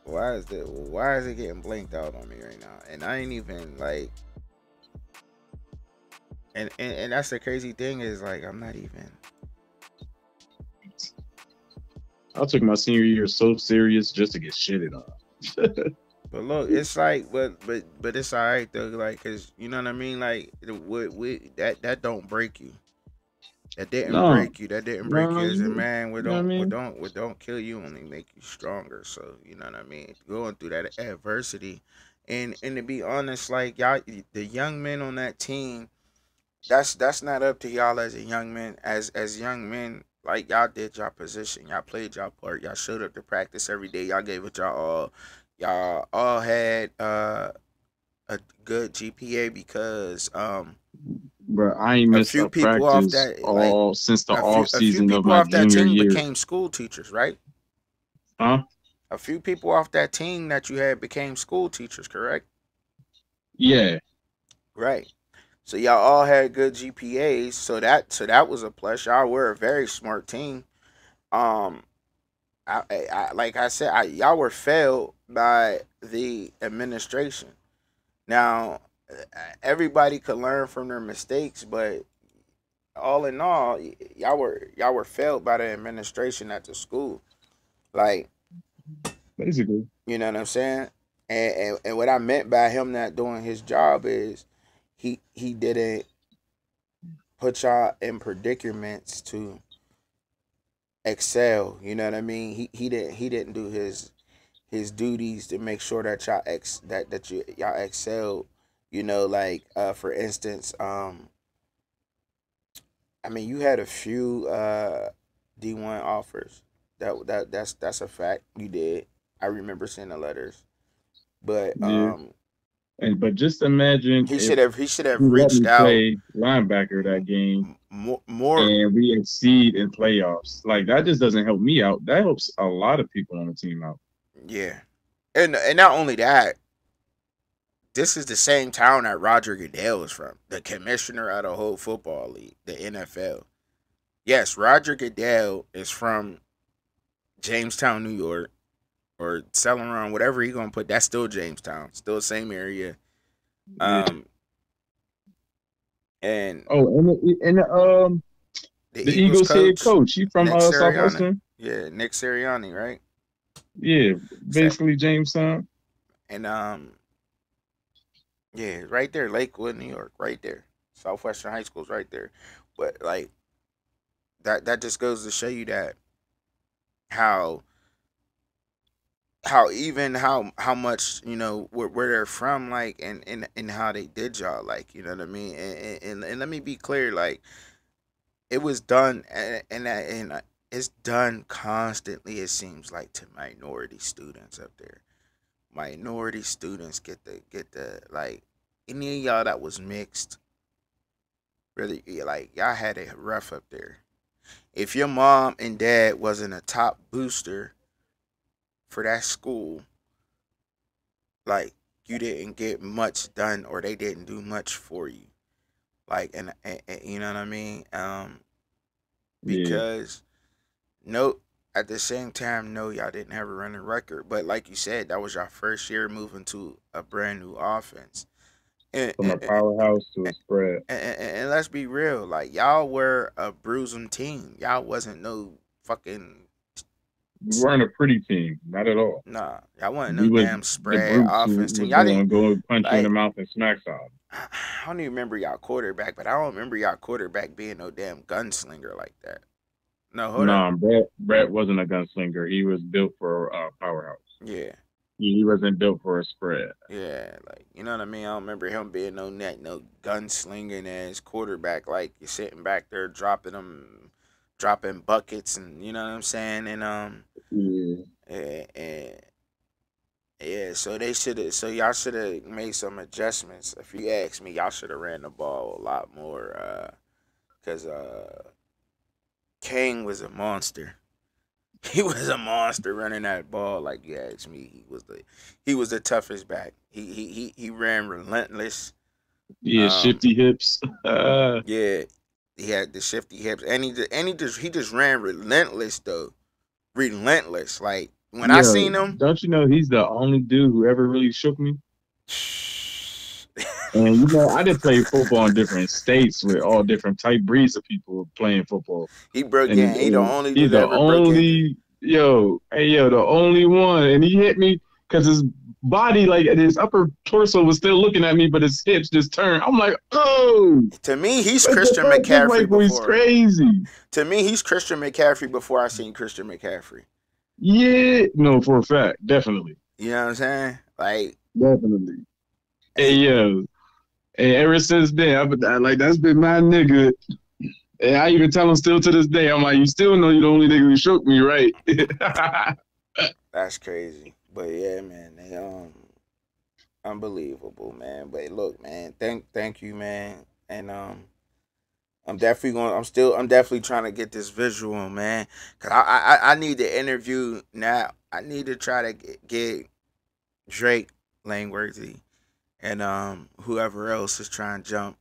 Why is it getting blanked out on me right now? And I ain't even like and that's the crazy thing is like I'm not even I took my senior year so serious just to get shitted on. but look, it's like but it's alright though, like cause you know what I mean? Like that don't break you. That didn't No, break you. That didn't break no, you as a you man. know what I mean? What don't kill you only make you stronger. So you know what I mean. Going through that adversity, and to be honest, like y'all, the young men on that team, that's not up to y'all as a young man. As young men, like y'all did y'all position. Y'all played y'all part. Y'all showed up to practice every day. Y'all gave it y'all all. Y'all all had a good GPA because But I ain't a missed few a people off practice that like all since the off a few season of people my off that junior team year. became school teachers, right? Huh? A few people off that team that you had became school teachers, correct? Yeah, Right. So y'all all had good GPAs, so that was a plus. Y'all were a very smart team. Um, like I said, y'all were failed by the administration. Now, everybody could learn from their mistakes, but all in all, y'all were failed by the administration at the school. Like basically. you know what I'm saying? And what I meant by him not doing his job is he didn't put y'all in predicaments to excel. You know what I mean? He didn't do his duties to make sure that y'all excelled. You know, like for instance, I mean you had a few D1 offers. That's a fact. You did. I remember seeing the letters. But Yeah. And but just imagine he if should have he should have you let reached me out play linebacker that game more. and we exceed in playoffs. Like that just doesn't help me out. That helps a lot of people on the team out. Yeah, and not only that, this is the same town that Roger Goodell is from, the commissioner of the whole football league, the NFL. Yes, Roger Goodell is from Jamestown, New York, or Celeron, whatever he gonna put. That's still Jamestown, still the same area. Yeah. Um, and Oh, the the Eagles Eagles head coach coach, he from Nick Sirianni. Southwestern. Yeah, Nick Sirianni, right? Yeah, So, basically Jamestown. and yeah, right there, Lakewood, New York, right there. Southwestern High School's right there. But like that just goes to show you that how how much where they're from, like and how they did y'all, like you know what I mean. And let me be clear, like it was done and it's done constantly. It seems like to minority students up there. minority students get the like any of y'all that was mixed, really like y'all had it rough up there. If your mom and dad wasn't a top booster for that school, like you didn't get much done or they didn't do much for you. Like and you know what I mean? Yeah. Because no, at the same time, no, y'all didn't have a running record. But like you said, that was your first year moving to a brand new offense. And, From and, a and, powerhouse to a spread. and let's be real, like y'all were a bruising team. Y'all wasn't no fucking We weren't a pretty team, not at all. nah. Y'all wasn't We no was damn the spread brutes who offense team. was Y'all going to didn't go punch you in the like. mouth and smack some. I don't even remember y'all quarterback, but I don't remember y'all quarterback being no damn gunslinger like that. No, hold up. Nah, Brett wasn't a gunslinger. He was built for a powerhouse. Yeah. He wasn't built for a spread. Yeah, like you know what I mean. I don't remember him being no gunslinging ass quarterback. Like you're sitting back there dropping buckets, and you know what I'm saying. Yeah. And yeah, so y'all should have made some adjustments. If you ask me, y'all should have ran the ball a lot more. Cause King was a monster. He was a monster running that ball. Like you asked me, he was the toughest back. He ran relentless. Yeah, Um, shifty hips. yeah, he had the shifty hips, and he just ran relentless though, relentless. Like when I Yo, seen him, don't you know he's the only dude who ever really shook me? And I did play football in different states with all different type breeds of people playing football. he broke in. He the And only he's dude the that ever broke in. only the only one. And he hit me because his body, like his upper torso, was still looking at me, but his hips just turned. I'm like, oh, To me, he's what the Christian fuck? This McCaffrey white boy's before. crazy. To me, he's Christian McCaffrey before I seen Christian McCaffrey. Yeah, no, for a fact, definitely, You know what I'm saying? Like, definitely. Hey, he, yo, and ever since then, like that's been my nigga. And I even tell him still to this day, I'm like, you still know you're the only nigga who shook me, right? that's crazy. But yeah, man, they unbelievable, man. But look, man, thank you, man. And I'm definitely trying to get this visual, man. Cause I need to interview now. I need to try to get Drake Langworthy and whoever else is trying to jump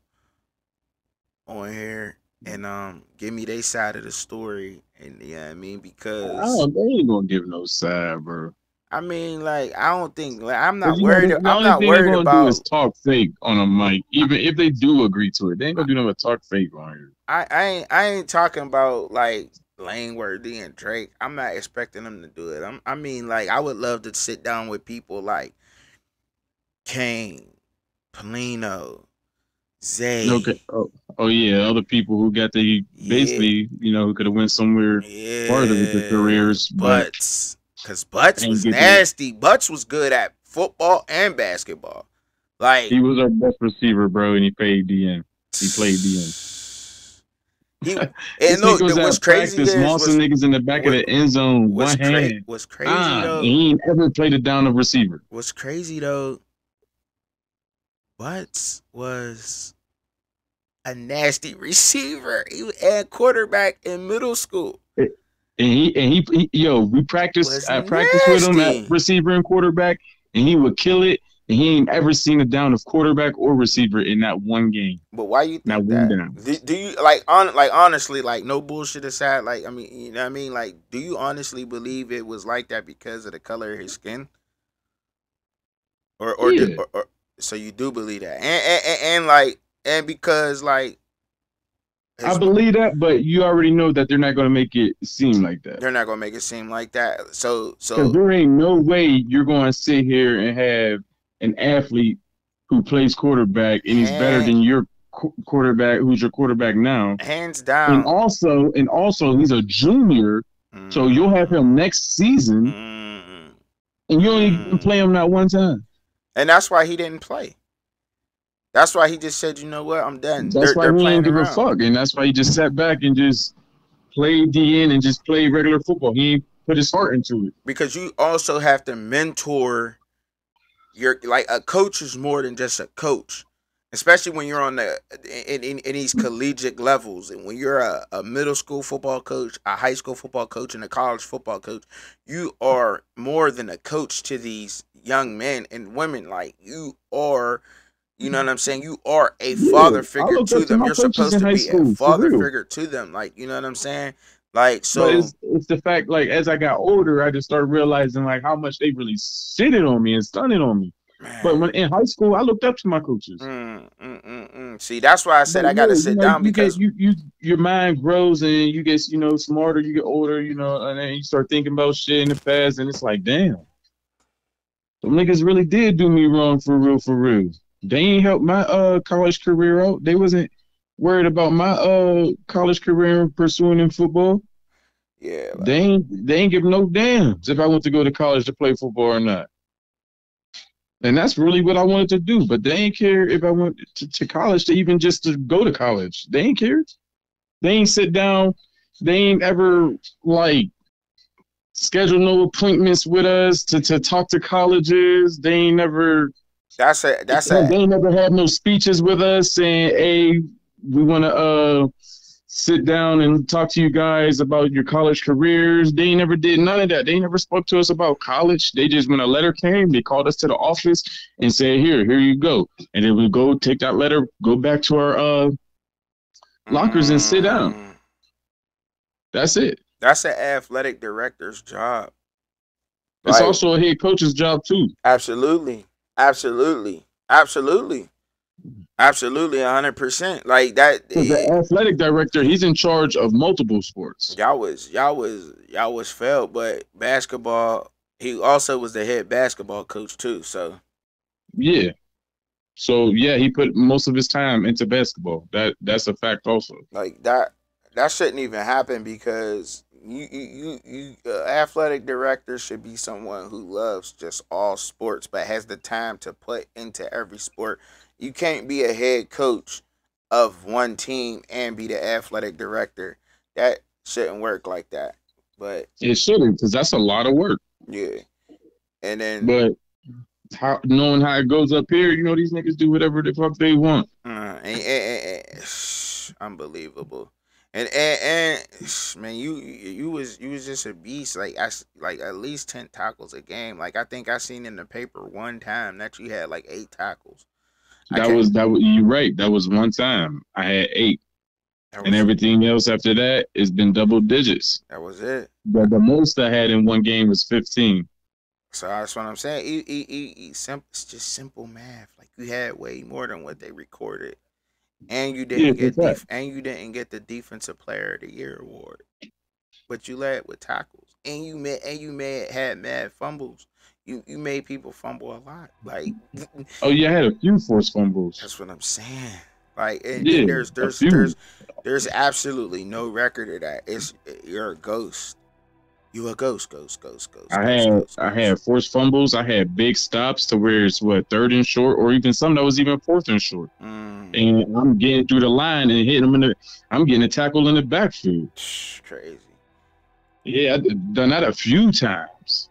on here and give me their side of the story. And yeah, I mean because They ain't gonna give no side, bro. I mean like I don't think like I'm Because not worried. the I'm only not thing they're worried gonna do is about. talk fake on a mic. Even if they do agree to it, they ain't gonna do nothing but talk fake on here. I ain't talking about like Langworthy and Drake. I'm not expecting them to do it. I mean like I would love to sit down with people like Kane, Polino, Okay. Zay. Oh yeah, other people who got the Yeah, basically, who could have went somewhere farther with their yeah, careers, but Butts. Cause Butts ain't was get to. nasty. Butts was good at football and basketball. Like He was our best receiver, bro, and he played DN. He played DN. he This and nigga look, was what's at crazy practice, is mossing niggas in the back of what the end zone, one hand. what's crazy And though. he ain't ever played it down a receiver. What's crazy though. Butts was a nasty receiver. He was a quarterback in middle school. We practiced. Was I practiced with him at nasty. receiver and quarterback, and he would kill it. And he ain't ever seen a down of quarterback or receiver in that one game, But why you not think one that? down. Do you like honestly like no bullshit aside? Like I mean, you know what I mean? Like, do you honestly believe it was like that because of the color of his skin, Yeah, or so you do believe that? And like and because like I his believe that, but you already know that they're not going to make it seem like that. they're not gonna make it seem like that. Because there ain't no way you're going to sit here and have an athlete who plays quarterback and he's better hand, than your quarterback, who's your quarterback now. hands And down. also, he's a junior, so you'll have Mm, him next season, mm, and you only even mm. play him that one time. And that's why he didn't play. That's why he just said, you know what, I'm done. That's why They're he ain't playing give a around. fuck, and that's why he just sat back and just played DN and just played regular football. He ain't put his heart into it. Because you also have to mentor you're like a coach is more than just a coach, especially when you're on the in these collegiate levels, and when you're a middle school football coach, a high school football coach, and a college football coach, you are more than a coach to these young men and women. Like you are, you know what I'm saying? You are a Yeah, father I figure looked to up to them. my You're coaches supposed in to high be a school for father real. figure to them. Like, you know what I'm saying? Like, But so it's the fact, like, as I got older, I just started realizing like how much they really shitted on me and stunted on me. But man. when in high school, I looked up to my coaches. See, that's why I said But I got to yeah, sit like down you get because you your mind grows and you get smarter. You get older, and then you start thinking about shit in the past, and it's like, damn, some niggas really did do me wrong for real, for real. They ain't helped my college career out. They wasn't worried about my college career pursuing in football. yeah, They ain't give no damns if I went to go to college to play football or not. And that's really what I wanted to do. But they ain't care if I went to college to even just to go to college. They ain't care. They ain't sit down. They ain't ever like schedule no appointments with us to talk to colleges. They ain't never that's a they ain't never had no speeches with us saying, hey, we wanna sit down and talk to you guys about your college careers. They never did none of that. They never spoke to us about college. They just, when a letter came, they called us to the office and said, here you go. And then we go take that letter, go back to our lockers and sit down. mm, That's it. that's an athletic director's job. It's Like also a head coach's job too. absolutely, absolutely, absolutely, absolutely, 100%. Like that. Because the athletic director, he's in charge of multiple sports. Y'all was failed, but basketball. He also was the head basketball coach too. So Yeah. So yeah, he put most of his time into basketball. That's a fact also. like that shouldn't even happen because athletic director should be someone who loves just all sports but has the time to put into every sport. You can't be a head coach of one team and be the athletic director. That shouldn't work like that. But It shouldn't, because that's a lot of work. yeah, and then But knowing how it goes up here, these niggas do whatever the fuck they want. unbelievable. And man, you was just a beast. Like like at least 10 tackles a game. Like I think I seen in the paper one time that you had like 8 tackles. I That can't. was that was you right. That was one time I had 8, That and was everything else after that has been double digits. that was it. But the most I had in one game was 15. So that's what I'm saying. It's just simple math. Like you had way more than what they recorded, and you Yeah, didn't for get fact. and you didn't get the defensive player of the year award. But you led with tackles, and you had mad fumbles. You made people fumble a lot. Like Oh yeah, I had a few forced fumbles. that's what I'm saying. Like and Yeah, there's a there's few. there's there's absolutely no record of that. It's you're a ghost. You a ghost, ghost, ghost, ghost, I ghost, had ghost, I ghost. had forced fumbles. I had big stops to where it's what, third and short, or even some that was even fourth and short. Mm, And I'm getting through the line and hitting them I'm getting a tackle in the backfield. crazy. Yeah, I've done that a few times.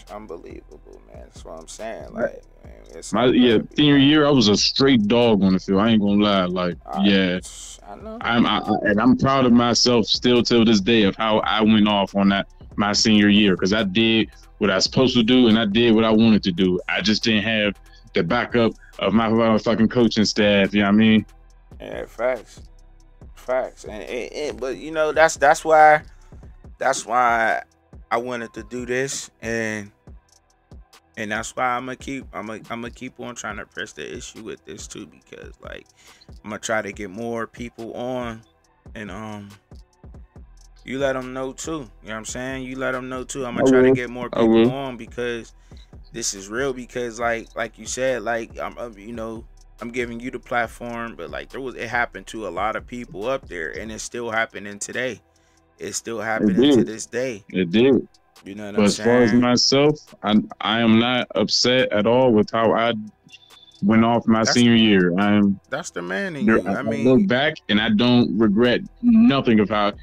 Unbelievable, man. That's what I'm saying. Like, man, it's My something yeah, better be senior done. year, I was a straight dog on the field. I ain't gonna lie. Like, I, yeah, I know. and I'm proud of myself still till this day of how I went off on that my senior year, because I did what I was supposed to do and I did what I wanted to do. I just didn't have the backup of my fucking coaching staff. You know what I mean? Yeah, facts. But that's why I wanted to do this, and that's why I'm gonna keep on trying to press the issue with this too, because like I'm gonna try to get more people on, and you let them know too. You know what I'm saying? You let them know too. I'm I gonna try to will. get more I people will. on because this is real. Because like you said, like I'm giving you the platform, but like it happened to a lot of people up there, and it's still happening today. It's still It happening to did. this day. It did. You know what But I'm as far as saying? myself, I am not upset at all with how I went off my That's senior year. that's the man in you. I I look mean, back and I don't regret nothing of how,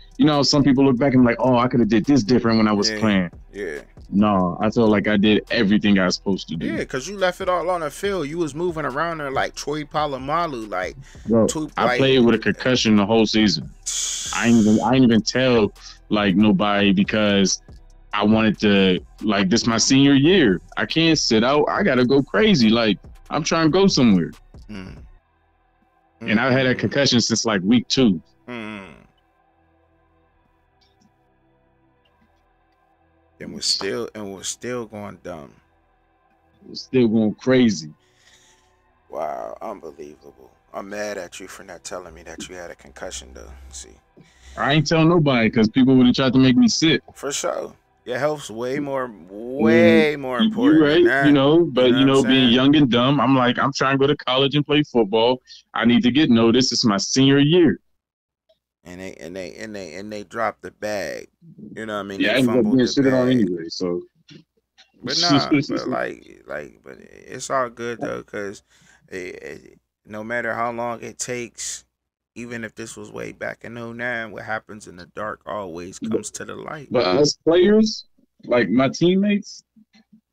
some people look back and like, oh, I could have did this different when I was yeah, playing. yeah. No, I felt like I did everything I was supposed to Yeah, do. because you left it all on the field. You was moving around there like Troy Polamalu, like Bro, two, I played like with a concussion the whole season. I ain't even tell like nobody because I wanted to like this my senior year. I can't sit out. I gotta go crazy. Like I'm trying to go somewhere. mm, And I had a mm, concussion since like week 2. mm. And was still going dumb. Still going crazy. Wow, unbelievable. I'm mad at you for not telling me that you had a concussion though. See. I ain't telling nobody because people would have tried to make me sick. For sure. Your health's And way more you important than right, you that. know, You but know what you I'm know, being saying? young and dumb, I'm like, I'm trying to go to college and play football. I need to get noticed. It's my senior year. And they dropped the bag. You know what I mean? Yeah, They I ended up fumbled being the shitted on bag. anyway. So But nah, but it's all good though, cause no matter how long it takes, even if this was way back in '09, what happens in the dark always but, comes to the light. but us players, like my teammates,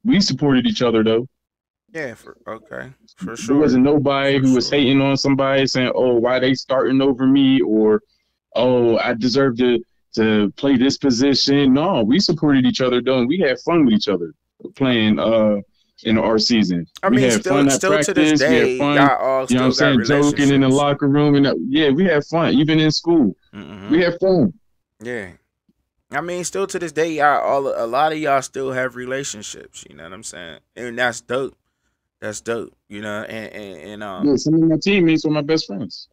we supported each other though. Yeah, for There wasn't sure, nobody for who was sure. hating on somebody saying, "Oh, why they starting over me?" or "Oh, I deserve to play this position." No, we supported each other though, and we had fun with each other playing in our season. I We mean, had fun at still to this practice. We had day, fun, y'all all you know what I'm still got saying, joking in the relationships. locker room and yeah, we had fun even in school. We Hmm. had fun. Yeah. I mean, still to this day, a lot of y'all still have relationships. You know what I'm saying? And that's dope. That's dope. You know, Yeah, some of my teammates were my best friends.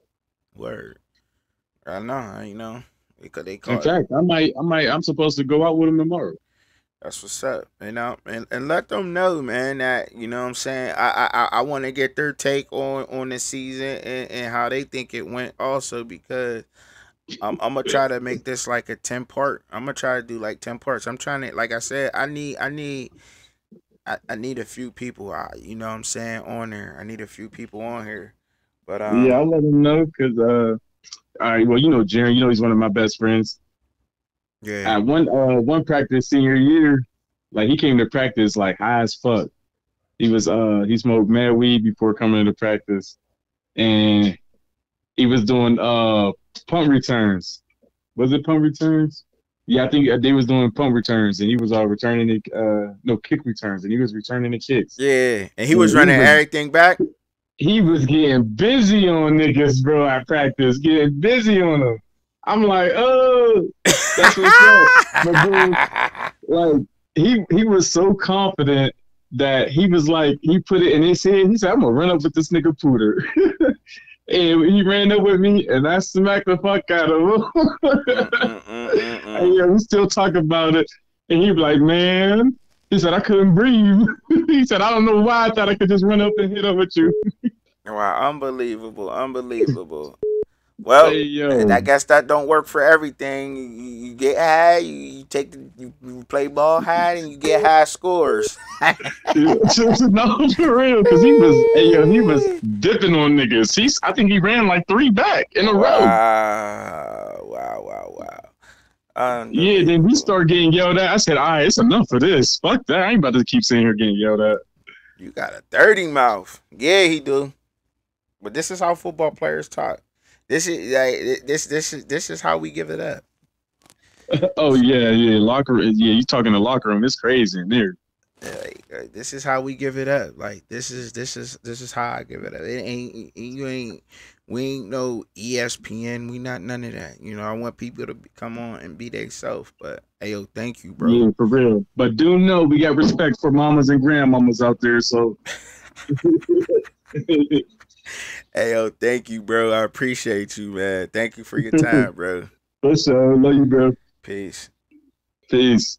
word. I know. You know, because they In call it. fact, I'm supposed to go out with them tomorrow. That's what's up. You know, and let them know, man, that you know what I'm saying. I want to get their take on the season and how they think it went, also because I'm gonna try to make this like a 10 part. I'm gonna try to do like 10 parts. I'm trying to, like I said, I need a few people. You know what I'm saying, on there. I need a few people on here, but Yeah, I'll let them know because all right, well, you know, Jaron, you know he's one of my best friends. yeah, At one practice senior year, like he came to practice like high as fuck. He smoked mad weed before coming to practice, and he was doing punt returns. Was it punt returns? Yeah, I think they was doing punt returns, and he was returning the no kick returns, and he was returning the kicks. yeah, and he And was running everything back. he was getting busy on niggas, bro. At practice, getting busy on them. I'm like, oh, that's what's up. But dude, like he was so confident that he was like he put it in his head. He said, "I'm gonna run up with this nigga Pooter," and he ran up with me, and I smacked the fuck out of Mm, mm, him. mm, mm, And mm. yeah, we still talk about it. And he be like, "Man," he said, "I couldn't breathe." He said, "I don't know why I thought I could just run up and hit up with you." Wow, unbelievable, unbelievable. Well, Hey I yo, guess that don't work for everything. You get high, you take you play ball high, and you get high scores. no, for real, because he was dipping on niggas. I think he ran like 3 back in a row. Wow, wow, wow, wow. Yeah, then we Unbelievable. start getting yelled at. I said, all right, it's enough of this. Fuck that. I ain't about to keep sitting here getting yelled at. You got a dirty mouth. Yeah, he do. But this is how football players talk. This is like this is how we give it up. Oh yeah, yeah. Locker room. Yeah, you talking the locker room. It's crazy in there. Like, this is how we give it up. Like this is how I give it up. It ain't you ain't we ain't no ESPN. We not none of that. You know, I want people to come on and be themselves. But hey, yo, thank you, bro. Yeah, for real. But do know we got respect for mamas and grandmamas out there. So Hey, yo, thank you, bro. I appreciate you, man. Thank you for your time, bro. for sure. Love you, bro. Peace. Peace.